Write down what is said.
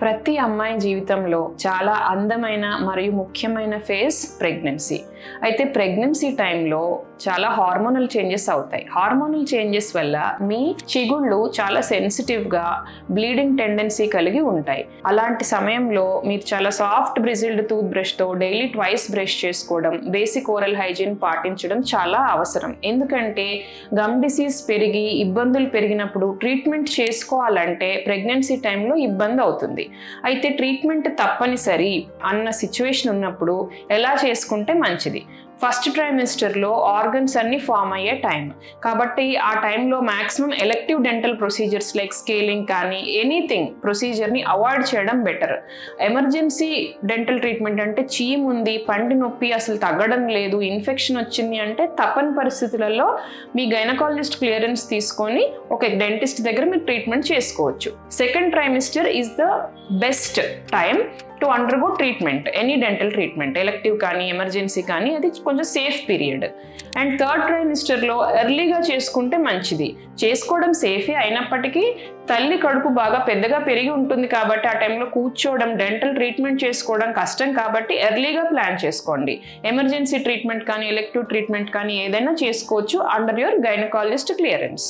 ప్రతి అమ్మాయి జీవితంలో చాలా అందమైన మరియు ముఖ్యమైన ఫేజ్ ప్రెగ్నెన్సీ. అయితే ప్రెగ్నెన్సీ టైంలో చాలా హార్మోనల్ చేంజెస్ అవుతాయి. హార్మోనల్ చేంజెస్ వల్ల మీ చిగుళ్ళు చాలా సెన్సిటివ్గా బ్లీడింగ్ టెండెన్సీ కలిగి ఉంటాయి. అలాంటి సమయంలో మీరు చాలా సాఫ్ట్ బ్రిజిల్డ్ టూత్ బ్రష్తో డైలీ ట్వైస్ బ్రష్ చేసుకోవడం, బేసిక్ ఓరల్ హైజీన్ పాటించడం చాలా అవసరం. ఎందుకంటే గమ్ డిసీజ్ పెరిగి ఇబ్బందులు పెరిగినప్పుడు ట్రీట్మెంట్ చేసుకోవాలంటే ప్రెగ్నెన్సీ టైంలో ఇబ్బంది అవుతుంది. అయితే ట్రీట్మెంట్ తప్పనిసరి అన్న సిచ్యువేషన్ ఉన్నప్పుడు ఎలా చేసుకుంటే మంచిది? ఫస్ట్ ట్రైమిస్టర్లో ఆర్గన్స్ అన్ని ఫామ్ అయ్యే టైం కాబట్టి ఆ టైంలో maximum elective dental procedures like scaling కానీ ఎనీథింగ్ ప్రొసీజర్ని అవాయిడ్ చేయడం బెటర్. ఎమర్జెన్సీ డెంటల్ ట్రీట్మెంట్ అంటే చీమ్ ఉంది, పంటి నొప్పి అసలు తగ్గడం లేదు, ఇన్ఫెక్షన్ వచ్చింది అంటే తప్పని పరిస్థితులలో మీ గైనకాలజిస్ట్ క్లియరెన్స్ తీసుకొని ఒక డెంటిస్ట్ దగ్గర మీరు ట్రీట్మెంట్ చేసుకోవచ్చు. Second trimester is the best time to undergo treatment, any dental treatment, elective కానీ ఎమర్జెన్సీ కానీ అది కొంచెం సేఫ్ పీరియడ్. అండ్ థర్డ్ ట్రైమిస్టర్లో ఎర్లీగా చేసుకుంటే మంచిది. చేసుకోవడం సేఫే అయినప్పటికీ తల్లి కడుపు బాగా పెద్దగా పెరిగి ఉంటుంది కాబట్టి ఆ టైంలో కూర్చోవడం, డెంటల్ ట్రీట్మెంట్ చేసుకోవడం కష్టం కాబట్టి ఎర్లీగా ప్లాన్ చేసుకోండి. ఎమర్జెన్సీ ట్రీట్మెంట్ కానీ ఎలెక్టివ్ ట్రీట్మెంట్ కానీ ఏదైనా చేసుకోవచ్చు అండర్ యువర్ గైనకాలజిస్ట్ క్లియరెన్స్.